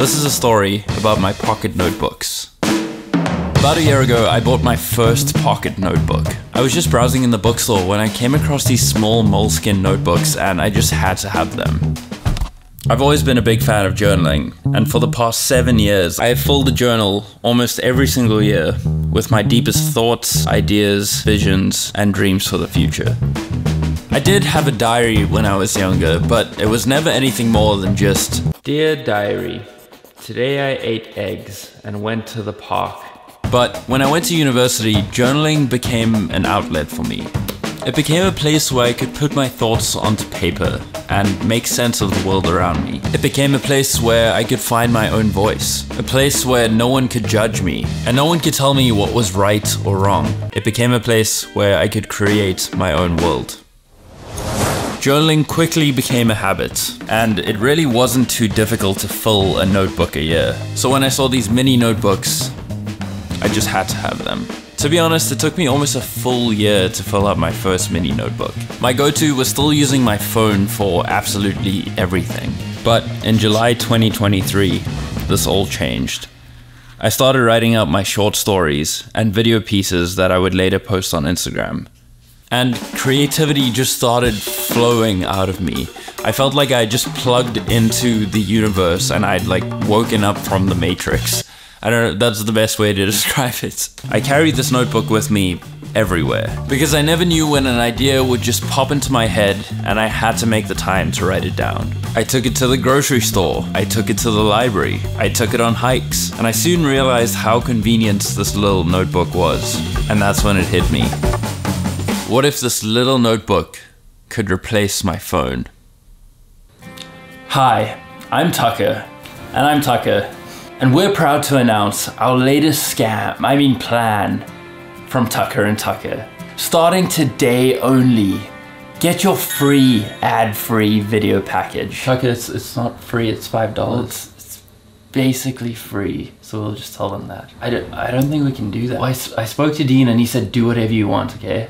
This is a story about my pocket notebooks. About a year ago, I bought my first pocket notebook. I was just browsing in the bookstore when I came across these small moleskin notebooks and I just had to have them. I've always been a big fan of journaling, and for the past 7 years, I have filled a journal almost every single year with my deepest thoughts, ideas, visions, and dreams for the future. I did have a diary when I was younger, but it was never anything more than just, "Dear diary, today I ate eggs and went to the park." But when I went to university, journaling became an outlet for me. It became a place where I could put my thoughts onto paper and make sense of the world around me. It became a place where I could find my own voice. A place where no one could judge me and no one could tell me what was right or wrong. It became a place where I could create my own world. Journaling quickly became a habit, and it really wasn't too difficult to fill a notebook a year. So when I saw these mini notebooks, I just had to have them. To be honest, it took me almost a full year to fill up my first mini notebook. My go-to was still using my phone for absolutely everything. But in July 2023, this all changed. I started writing out my short stories and video pieces that I would later post on Instagram. And creativity just started flowing out of me. I felt like I just plugged into the universe and I'd like woken up from the Matrix. I don't know, that's the best way to describe it. I carried this notebook with me everywhere because I never knew when an idea would just pop into my head and I had to make the time to write it down. I took it to the grocery store, I took it to the library, I took it on hikes, and I soon realized how convenient this little notebook was. And that's when it hit me. What if this little notebook could replace my phone? Hi, I'm Tucker, and I'm Tucker. And we're proud to announce our latest plan from Tucker & Tucker. Starting today only, get your free ad-free video package. Tucker, it's not free, it's $5. It's basically free, so we'll just tell them that. I don't think we can do that. Well, I spoke to Dean and he said do whatever you want, okay?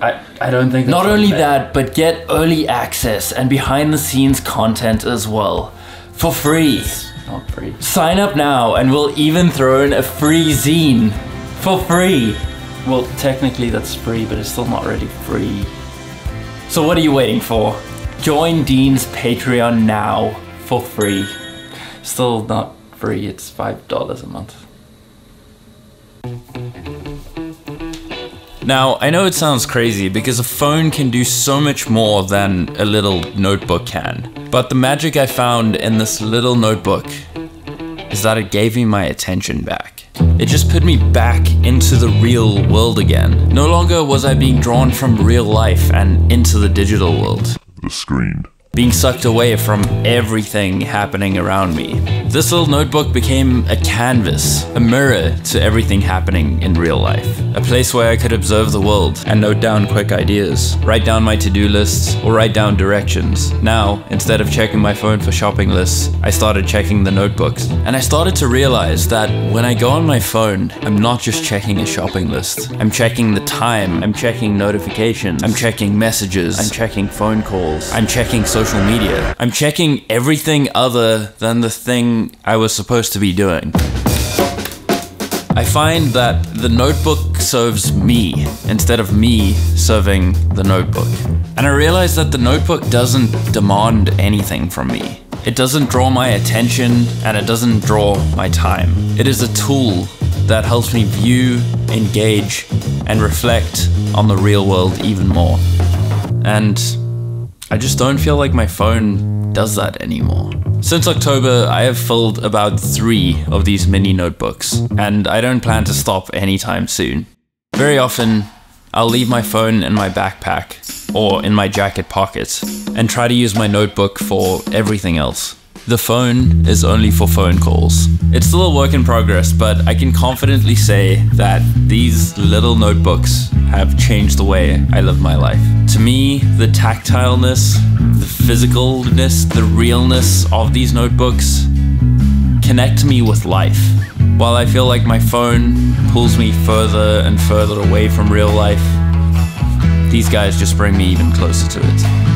I don't think that's not only that, but get early access and behind the scenes content as well. For free. Not free. Sign up now and we'll even throw in a free zine for free. Well, technically that's free, but it's still not really free. So what are you waiting for? Join Dean's Patreon now for free. Still not free, it's $5 a month. Now, I know it sounds crazy because a phone can do so much more than a little notebook can. But the magic I found in this little notebook is that it gave me my attention back. It just put me back into the real world again. No longer was I being drawn from real life and into the digital world. The screen. Being sucked away from everything happening around me. This little notebook became a canvas, a mirror to everything happening in real life. A place where I could observe the world and note down quick ideas, write down my to-do lists, or write down directions. Now, instead of checking my phone for shopping lists, I started checking the notebooks. And I started to realize that when I go on my phone, I'm not just checking a shopping list. I'm checking the time, I'm checking notifications, I'm checking messages, I'm checking phone calls, I'm checking social media. I'm checking everything other than the thing I was supposed to be doing. I find that the notebook serves me instead of me serving the notebook. And I realize that the notebook doesn't demand anything from me. It doesn't draw my attention and it doesn't draw my time. It is a tool that helps me view, engage, and reflect on the real world even more. And I just don't feel like my phone does that anymore. Since October, I have filled about 3 of these mini notebooks, and I don't plan to stop anytime soon. Very often, I'll leave my phone in my backpack or in my jacket pocket and try to use my notebook for everything else. The phone is only for phone calls. It's still a work in progress, but I can confidently say that these little notebooks have changed the way I live my life. To me, the tactileness, the physicalness, the realness of these notebooks connect me with life. While I feel like my phone pulls me further and further away from real life, these guys just bring me even closer to it.